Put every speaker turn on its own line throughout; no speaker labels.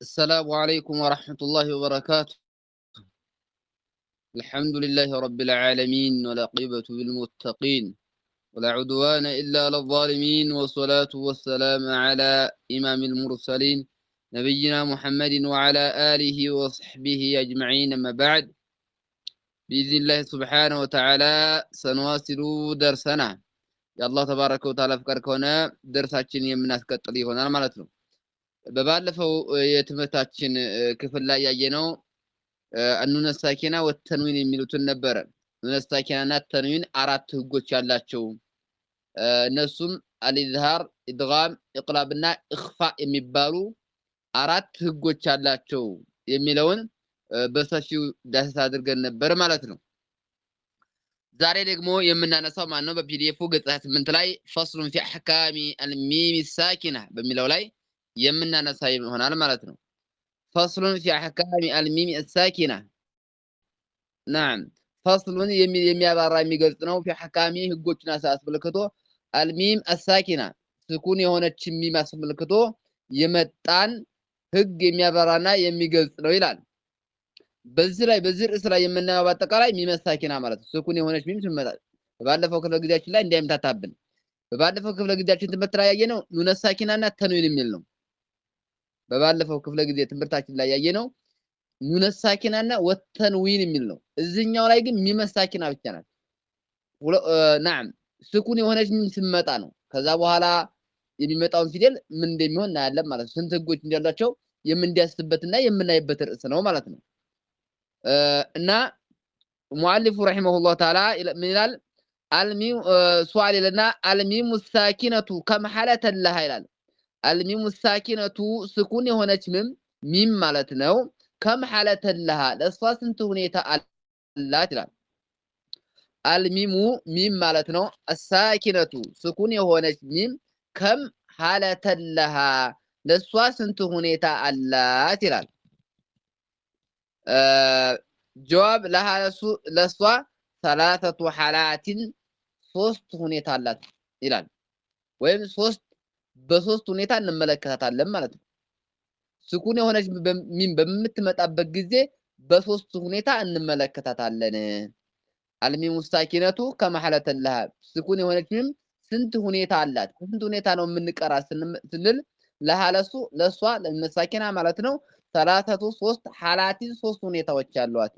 السلام عليكم ورحمة الله وبركاته. الحمد لله رب العالمين والعاقبة للمتقين ولا عدوان إلا على الظالمين، والصلاة والسلام على إمام المرسلين نبينا محمد وعلى آله وصحبه أجمعين. أما بعد، بإذن الله سبحانه وتعالى سنواصل درسنا. يا الله تبارك وتعالى فكر كنا درساتችን የምናስቀጥል ይሆናል ማለት ነው። በባለፈው የትምህርታችን ክፍል ላይ ያየነው አኑነ ሳኪና ወተንዊን የሚሉትን ነበረ። ኑነ ሳኪናና ተንዊን አራት ህጎች ያላቸው እነሱም አልኢዝሃር፣ ኢድጋም፣ ኢቅላብና ኢኽፋ የሚባሉ አራት ህጎች ያላቸው የሚለውን በሰፊው ዳሰሳ አድርገን ነበር ማለት ነው። ዛሬ ደግሞ የምናነሳው ማነው በፒዲኤፉ ገጽ 8 ላይ ፈስሉን ፊ አህካሚ አልሚም ሳኪና በሚለው ላይ የምናነሳ ይሆናል ማለት ነው። ፈስሉን ፊ አህካሚ አልሚም ሳኪና ናም ፈስሉን የሚያባራ የሚገልጽ ነው። ፊ አህካሚ ህጎችን አስመልክቶ አልሚም ሳኪና ስኩን የሆነች ሚም አስመልክቶ የመጣን ህግ የሚያባራና የሚገልጽ ነው ይላል። በዚህ ርዕስ ላይ የምናየው በአጠቃላይ ሚም ሳኪና ማለት ነው ስኩን የሆነች ሚም ትመጣ። በባለፈው ክፍለ ጊዜያችን ላይ እንዳይምታታብን በባለፈው ክፍለ ጊዜያችን ትምህርት ላይ ያየነው ኑነ ሳኪናና ተንዊን የሚል ነው። በባለፈው ክፍለ ጊዜ ትምህርታችን ላይ ያየነው ኑነ ሳኪናና ወተንዊን የሚል ነው። እዚህኛው ላይ ግን ሚም ሳኪና ብቻ ናት። ናም ስኩን የሆነች ሚም ስመጣ ነው። ከዛ በኋላ የሚመጣውን ፊደል ምን እንደሚሆን እናያለን ማለት ነው። ስንት ህጎች እንዳላቸው የምንዳስስበትና የምናይበት ርዕስ ነው ማለት ነው። እና ሙአሊፉ ረሂመሁላህ ተዓላ ምን ይላል? አልሚም ሱአል ለና አልሚም ሳኪነቱ ከመሐለተ ለሃ ይላል። አልሚም ሳኪነቱ ስኩን የሆነች ሚም ማለት ነው። ከመሐለተ ለሃ ለሷ ስንት ሁኔታ አላት ይላል። አልሚሙ ሚም ማለት ነው። አሳኪነቱ ስኩን የሆነች ሚም ከመሐለተ ለሃ ለሷ ስንት ሁኔታ አላት ይላል። ጀዋብ ለሷ ሰላሰቱ ሐላቲን ሶስት ሁኔታ አላት ይላል። ወይም በሶስት ሁኔታ እንመለከታታለን ማለት ነው። ስኩን የሆነች ሚም በምትመጣበት ጊዜ በሶስት ሁኔታ እንመለከታታለን። አልሚሙ ሳኪነቱ ከመሐለተ ለሃ ስኩን የሆነች ሚም ስንት ሁኔታ አላት? ስንት ሁኔታ ነው የምንቀራ ስንል ለሷ ለመሳኪና ማለት ነው። ሰላሰቱ ሶስት ሐላቲን ሶስት ሁኔታዎች አሏት።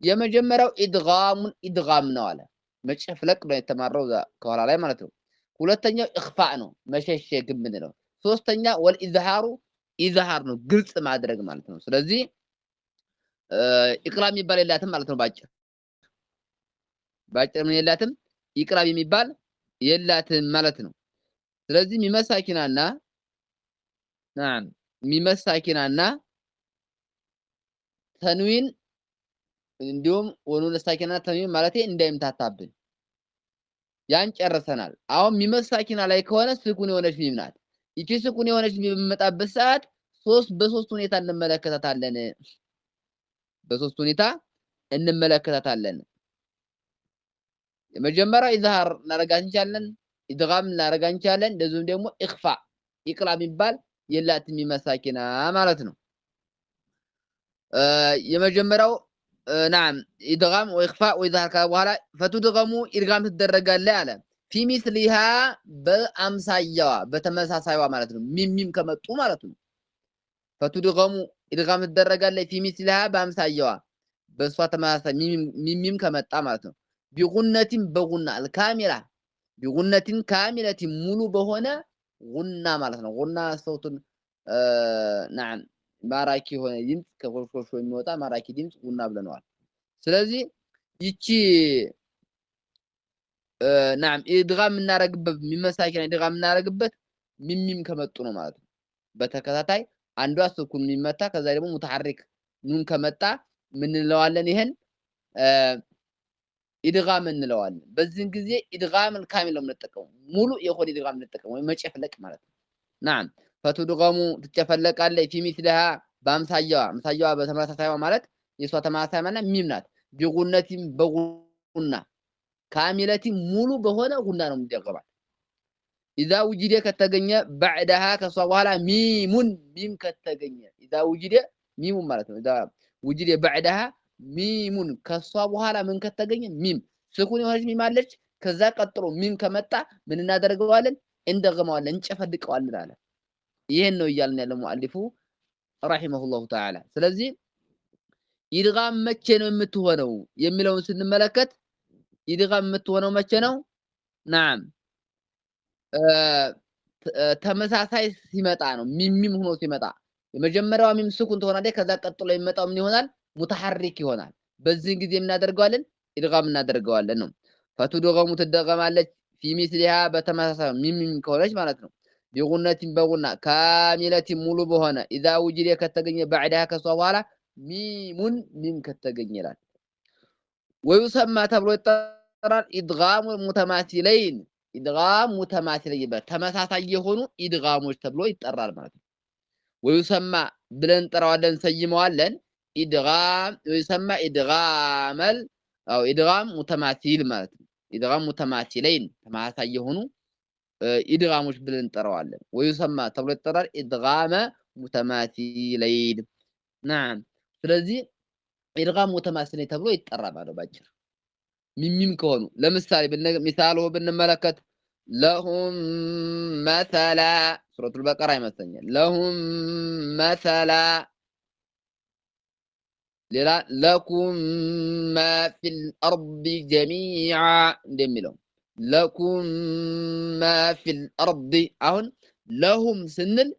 የመጀመሪያው ኢድጋም ነው አለ መጨፍለቅ ነው የተማረው ከኋላ ላይ ማለት ነው። ሁለተኛው ኢኽፋ ነው መሸሸግ የምንለው። ሶስተኛ ወልኢዝሃሩ ኢዝሃር ነው ግልጽ ማድረግ ማለት ነው። ስለዚህ ኢቅላብ የሚባል የላትም ማለት ነው። ባጭር ምን የላትም? ኢቅላብ የሚባል የላትም ማለት ነው። ስለዚህ ሚመሳኪናና ናም ሚመሳኪናና ተንዊን እንዲሁም ወኑነ ሳኪና ተንዊን ማለት እንዳይምታታብን ያን ጨርሰናል። አሁን ሚመሳኪና ላይ ከሆነ ስኩን የሆነች ሚም ናት። ይቺ ስኩን የሆነች ሚም በመጣበት ሰዓት በሶስት ሁኔታ እንመለከታታለን። በሶስት ሁኔታ እንመለከታታለን። የመጀመሪያው ኢዝሃር እናረጋት እንችላለን፣ ኢድጋም እናረጋት እንችላለን። እንደዚሁም ደግሞ ኢኽፋ ኢቅላብ የሚባል የላትም ሚመሳኪና ማለት ነው። የመጀመሪያው ናም ኢድጋም ወኢኽፋ ወኢዝሃር በኋላ ፈቱድገሙ ኢድጋም ትደረጋለህ አለ። ፊ ሚስሊሃ በአምሳያዋ በተመሳሳይዋ ማለት ነው። ሚም ከመጡ ማለት ነው። ፈቱድገሙ ኢድጋም ትደረጋለህ ፊ ሚስሊሃ በአምሳያዋ በሷ ተመሳሳይ ሚም ከመጣ ማለት ነው። ቢጉነቲን በጉና አልካሚላ ቢጉነቲን ካሚለቲን ሙሉ በሆነ ጉና ማለት ነው። ጉና ሰውቱን ናም ማራኪ ሆነ ድምጽ ከኮልኮሾ የሚወጣ ማራኪ ድምጽ ጉና ብለነዋል። ስለዚህ ይቺ ናም ኢድጋም እናረግበት ሚመሳኪና ኢድጋም እናረግበት ሚም ከመጡ ነው ማለት ነው። በተከታታይ አንዷ ስኩን የሚመታ ከዛ ደግሞ ሙተሐሪክ ኑን ከመጣ ምን እንለዋለን? ይሄን ኢድጋም እንለዋለን። በዚህን ጊዜ ኢድጋም ካሚል ነው የምንጠቀመው። ሙሉ የሆነ ኢድጋም እንጠቀመው ወይ መጨፍለቅ ማለት ነው። ናም ፈቱድገሙ ትጨፈለቃለች ፊ ሚስሊሃ በአምሳያዋ በተመሳሳይዋ ማለት የሷ ተመሳሳይ ማለት ሚም ናት። ቢጉነቲን በጉና ካሚለቲን ሙሉ በሆነ ጉና ነው የሚደገማል። إذا وجد كتجنية بعدها كصوالة ميم كتجنية إذا وجد ميم مالته إذا وجد بعدها ميم كصوالة من كتجنية ميم سكون يهرج ميم علش كذا قطروا ميم كمتة من النادر قوالن عند غمالن شفدك قوالن على يهنو يالنا المؤلفو رحمه الله تعالى سلزي إدغام متشنو متوهنو يملون سن ملكت إدغام متوهنو متشنو نعم ተመሳሳይ ሲመጣ ነው ሚም ሆኖ ሲመጣ የመጀመሪያው ሚም ስኩን ትሆናለች ከዛ ቀጥሎ የሚመጣው ምን ይሆናል ሙተሐሪክ ይሆናል በዚህ ጊዜ ምን እናደርገዋለን ኢድጋም እናደርገዋለን ነው ፈትዶገሙ ትደገማለች في مثلها በተመሳሳይ ሚም ከሆነች ማለት ነው ቢጉነቲን በጉና ካሚለቲን ሙሉ በሆነ اذا وجد ከተገኘ بعدها ከሷ በኋላ ሚሙን ሚም ከተገኘ ይላል ويسمى ተብሎ ይጠራል ኢድጋሙ ሙተማሲለይን ኢድጋም ሙተማሲለይ ተመሳሳይ የሆኑ ኢድጋሞች ተብሎ ይጠራል ማለት ነው ወይሰማ ብለን ጠራዋለን ሰይመዋለን ኢድጋም ወይሰማ ኢድጋመል አው ኢድጋም ሙተማሲል ማለት ነው ኢድጋም ሙተማሲለይን ተመሳሳይ የሆኑ ኢድጋሞች ብለን ጠራዋለን ወይሰማ ተብሎ ይጠራል ኢድጋመ ሙተማሲለይን نعم ስለዚህ ኢድጋም ሙተማሲለይ ተብሎ ይጠራል ማለት ባጭር ሚም ከሆኑ ለምሳሌ ሚሳሉ ብንመለከት ለሁም መሰላ ሱረቱል በቀራ ይመስለኛል ለሁም መሰላ ሌላ ለኩም ማ ፊል አርድ ጀሚዓ እንደሚለው ለኩም ማ ፊል አርድ አሁን ለሁም ስንል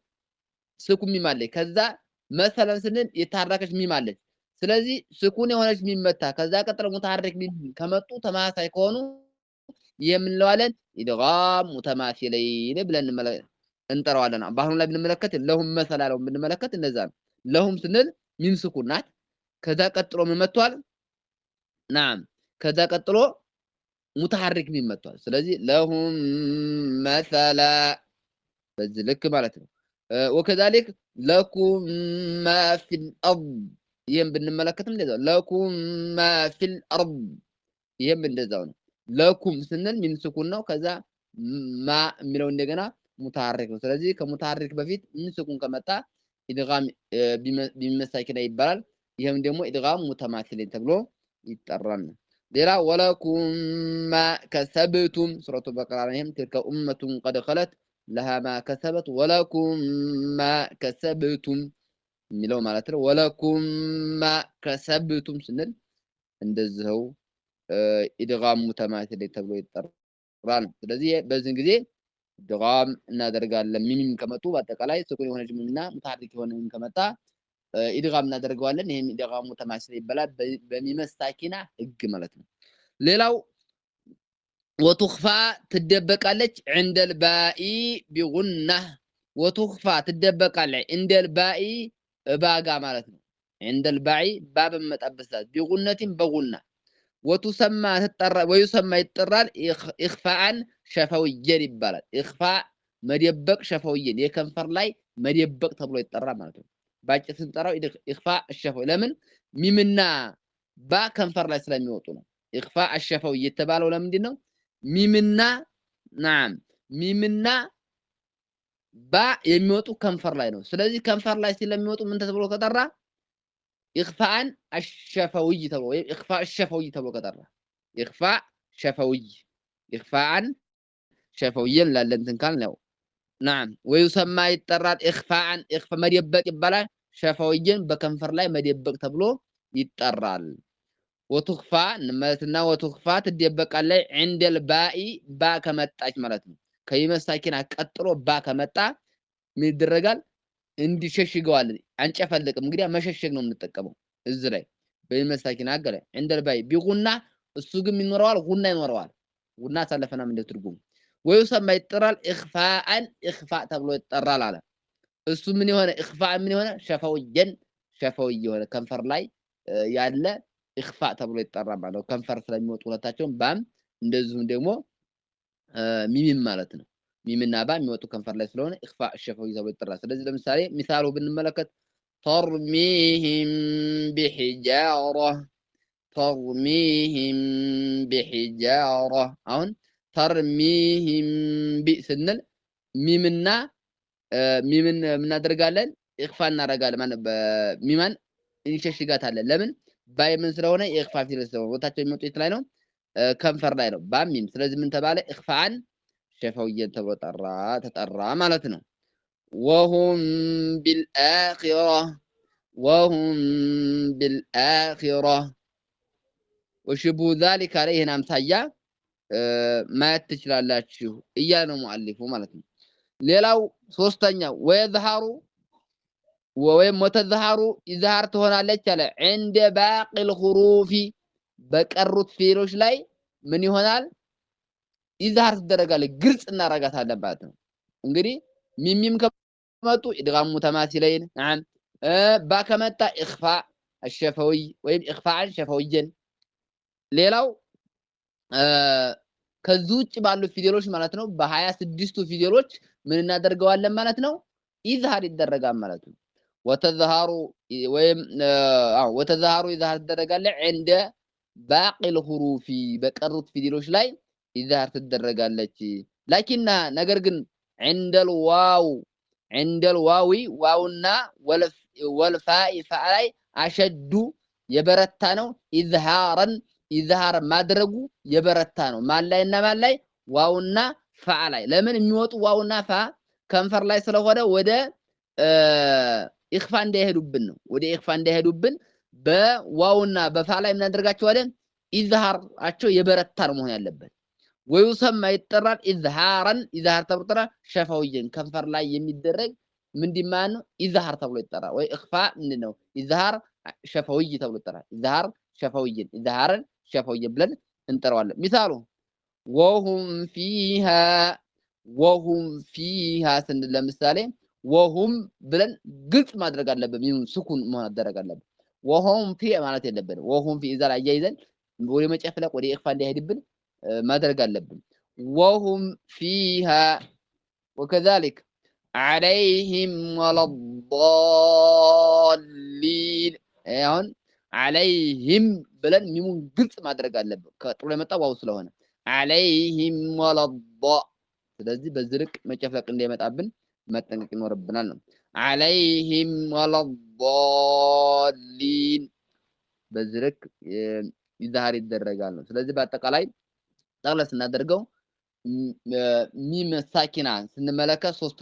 ስኩን ሚም አለ ከዛ መሰለን ስንል የታረከች ሚም አለች ስለዚህ ስኩን የሆነች ሚመታ ከዛ ቀጥሎ ሙተሐሪክ ሚም ከመጡ ተማሳይ ከሆኑ የምንለዋለን ኢድጋም ሙተማሲለይን ብለን እንጠራዋለን በአሁኑ ላይ ብንመለከት ለሁም መሰላ ነው ብንመለከት እንደዛ ነው ለሁም ስንል ሚም ስኩን ናት ከዛ ቀጥሎ ምን መጥቷል نعم ከዛ ቀጥሎ ሙተሐሪክ ሚም መጥቷል ስለዚህ ለሁም መሰላ በዚህ ልክ ማለት ነው وكذلك لكم ما في الأرض ይሄን ብንመለከትም እንደዛው ለኩም ማ ፊል አርድ ይሄም እንደዛው ነው ለኩም ስንል ሚም ስኩን ነው ከዛ ማ የሚለው እንደገና ሙተሐሪክ ነው ስለዚህ ከሙተሐሪክ በፊት ሚም ስኩን ከመጣ ኢድጋም ቢመሳኪና ይባላል ይሄም ደግሞ ኢድጋም ሙተማሲል ተብሎ ይጠራል ሌላ ወለኩም ማ ከሰብቱም ሱረቱ በቀራ ይሄም تلك أمة قد خلت لها ما كسبت ولكم ما كسبتم የሚለው ማለት ነው ወለኩም ማ ከሰብቱም ስንል እንደዚህው ኢድጋም ሙተማሲል ተብሎ ይጠራል ስለዚህ በዚህ ጊዜ ኢድጋም እናደርጋለን ሚም ከመጡ በአጠቃላይ ስኩን የሆነች ሚምና ሙተሐሪክ የሆነ ሚም ከመጣ ኢድጋም እናደርገዋለን ይሄም ኢድጋም ሙተማሲል ይባላል በሚመሳኪና ህግ ማለት ነው ሌላው ወቱኽፋ ትደበቃለች عند الباء بغنة وتخفى ትደበቃለች عند الباء ባጋ ማለት ነው عند الباء باب መጣበሳት ቢጉነቲን በጉና وتسمى ተጠራ ويسمى ይጠራል اخفاء شفويا ይባላል اخفاء መደበቅ شفويا የከንፈር ላይ መደበቅ ተብሎ ይጠራል ማለት ነው ባጭር ስንጠራው اخفاء الشفوي ለምን ሚምና ባ ከንፈር ላይ ስለሚወጡ ነው اخفاء الشفوي የተባለው ለምንድን ነው ሚምና نعم ሚምና ባ የሚወጡ ከንፈር ላይ ነው ስለዚህ ከንፈር ላይ ስለሚወጡ ምን ተብሎ ከጠራ اخفاء الشفوي ተብሎ ወይ اخفاء الشفوي ተብሎ ከጠራ اخفاء شفوي اخفاء شفويا ላለንትን ካል ነው نعم ويسمى ይጠራል اخفاء اخفاء መደበቅ ይባላል شفويا በከንፈር ላይ መደበቅ ተብሎ ይጠራል وتخفى እንመለስና وتخفى ትደበቃለች عند الباء ባ ከመጣች ማለት ነው ከይመሳኪና ቀጥሎ ባ ከመጣ ምን ይደረጋል እንዲሸሽገዋል አንጨፈልቅም እንግዲህ መሸሸግ ነው የምንጠቀመው እዚህ ላይ በይመሳኪና አገለ عند الباء ቢጉና እሱ ግን ይኖረዋል ጉና ይኖረዋል ጉና ሳለፈና ምን እንደትርጉም ويسمى ይጠራል اخفاء اخفاء ተብሎ ይጠራል አለ እሱ ምን ይሆነ اخفاء ምን ይሆነ ሸፈውይ የሆነ ከንፈር ላይ ያለ اخفاء ተብሎ ይጠራል ማለት ነው ከንፈር ስለሚወጡ ሁለታቸውን ባም እንደዚሁም ደግሞ ሚም ማለት ነው ሚምና ባ የሚወጡ ከንፈር ላይ ስለሆነ اخفاء الشفوي ተብሎ ይጠራል ስለዚህ ለምሳሌ ሚሳሉ ብንመለከት ترميهم بحجارة አሁን ተርሚሂም ቢስንል ሚምና ሚምን ምናደርጋለን ኢኽፋ እናደርጋለን ማለት ሚማን እንሸሽጋታለን። ለምን ባይ ምን ስለሆነ ኢኽፋ ፊል ስለሆነ ወታቸው የሚመጡት ላይ ነው ከንፈር ላይ ነው ባሚም። ስለዚህ ምን ተባለ ኢኽፋን ሸፈውየን ተብሎ ተጠራ ማለት ነው። ወሁም ቢልአኺራ ወሽቡ ዛሊካ አለይህን አምሳያ ማየት ትችላላችሁ እያለ ነው ሙአሊፉ ማለት ነው። ሌላው ሶስተኛው ወየዝሃሩ ወይም ወተዝሃሩ ኢዝሃር ትሆናለች አለ عند باقي الحروف በቀሩት ፊደሎች ላይ ምን ይሆናል ኢዝሃር ትደረጋለች ግልጽ እናረጋታለን ማለት ነው። እንግዲህ ሚም ከመጡ ኢድጋም ሙተማሲለይን نعم ባ ከመጣ ኢኽፋ الشفوي ወይም ኢኽፋን ሸፈውየን። ሌላው ከዚህ ውጭ ባሉ ፊደሎች ማለት ነው በ26ቱ ፊደሎች ምን እናደርገዋለን ማለት ነው ኢዝሃር ይደረጋል ማለት ነው። ወተዝሃሩ ወይም ወተዝሃሩ ኢዝሃር ትደረጋለ عند باقي الحروف በቀሩት ፊደሎች ላይ ኢዝሃር ትደረጋለች። ላኪንና ነገር ግን عند الواو ዋውና ወልፋኢ ፋ ላይ አሸዱ የበረታ ነው ኢዝሃረን ኢዝሃር ማድረጉ የበረታ ነው። ማን ላይና ማን ላይ ዋውና ፋ ላይ። ለምን የሚወጡ ዋውና ፋ ከንፈር ላይ ስለሆነ ወደ ኢኽፋ እንዳይሄዱብን ነው። ወደ ኢኽፋ እንዳይሄዱብን በዋውና በፋ ላይ ምን አደርጋቸዋለን ኢዝሃራቸው የበረታ ነው መሆን ያለበት። ወይሰማ ይጠራል ኢዝሃረን ኢዝሃር ተብሎ ይጠራል። ሸፈውየን ከንፈር ላይ የሚደረግ ምንድነው ነው ኢዝሃር ተብሎ ይጠራል። ወይ ኢኽፋ ምንድነው ኢዝሃር ሸፈውይ ተብሎ ይጠራል። ኢዝሃር ሸፈውየን ኢዝሃረን ሸፈውየን ብለን እንጠራዋለን። ሚሳሉ ወሁም ፊሃ ስንል ለምሳሌ ወሁም ብለን ግልጽ ማድረግ አለብን። ይሁን ስኩን መሆን አደረግ አለብን። ወሁም ፊ ማለት የለብንም። ወሁም ፊ ኢዛ ላይ አያይዘን ወደ መጨፍለቅ ወደ ኢኽፋ እንዳይሄድብን ማድረግ አለብን። ወሁም ፊሃ ወከዛሊክ عليهم ولا الضالين አሁን عليهم ብለን ሚሙን ግልጽ ማድረግ አለብን። ከጥሩ የመጣ ዋው ስለሆነ عليهم ولا الض ስለዚህ በዝርቅ መጨፍለቅ እንዳይመጣብን መጠንቀቅ ይኖርብናል ነው። عليهم ولا الضالين በዝርቅ ኢዝሃር ይደረጋል ነው። ስለዚህ በአጠቃላይ ጠቅለል ስናደርገው ሚም ሳኪና ስንመለከት ሶስት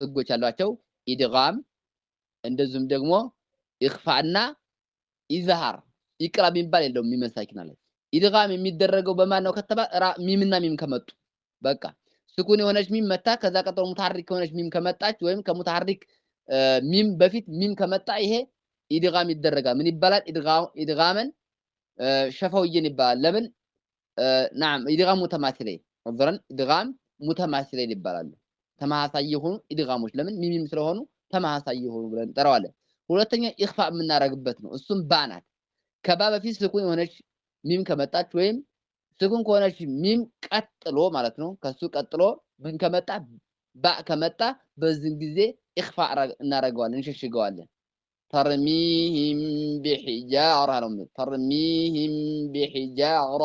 ህጎች አሏቸው። ኢድጋም እንደዚሁም ደግሞ ኢኽፋና ኢዝሃር። ኢቅራብ የሚባል የለውም ሚም ሳኪና ላይ። ኢድጋም የሚደረገው በማን ነው ከተባለ ሚምና ሚም ከመጡ በቃ ስኩን የሆነች ሚም መታ ከዛ ቀጥሎ ሙተሐሪክ የሆነች ሚም ከመጣች ወይም ከሙተሐሪክ ሚም በፊት ሚም ከመጣ ይሄ ኢድጋም ይደረጋል። ምን ይባላል? ኢድጋመን ሸፈውየን ይባላል። ለምን نعم ኢድጋም ሙተማሲለይን ወዘረን ኢድጋም ሙተማሲለይን ይባላሉ። ተማሳይ የሆኑ ኢድጋሞች ለምን ሚም ስለሆኑ ተማሳይ የሆኑ ብለን እንጠራዋለን። ሁለተኛ ኢኽፋ የምናረግበት ነው። እሱም ባናት ከባ በፊት ስኩን የሆነች ሚም ከመጣች ወይም ስኩን ከሆነች ሚም ቀጥሎ ማለት ነው ከሱ ቀጥሎ ምን ከመጣ ባ ከመጣ በዚህ ጊዜ ኢኽፋ እናረጋዋለን እንሸሽገዋለን። ተርሚሂም ቢሂጃራ ነው። ተርሚሂም ቢሂጃራ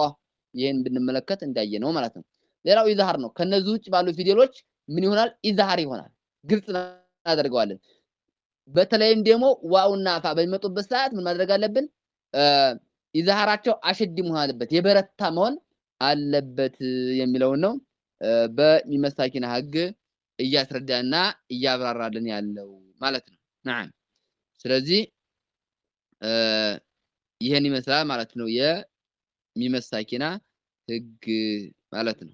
ይሄን ብንመለከት እንዳየነው ማለት ነው። ሌላው ኢዝሃር ነው። ከነዚህ ውጭ ባሉ ፊደሎች ምን ይሆናል? ኢዝሃር ይሆናል። ግልጽ እናደርገዋለን። በተለይም ደግሞ ዋውና ፋ በሚመጡበት ሰዓት ምን ማድረግ አለብን? ኢዝሃራቸው አሸድ መሆን አለበት፣ የበረታ መሆን አለበት የሚለውን ነው በሚም ሳኪና ህግ እያስረዳና እያብራራልን ያለው ማለት ነው። نعم ስለዚህ ይሄን ይመስላል ማለት ነው የሚም ሳኪና ህግ ማለት ነው።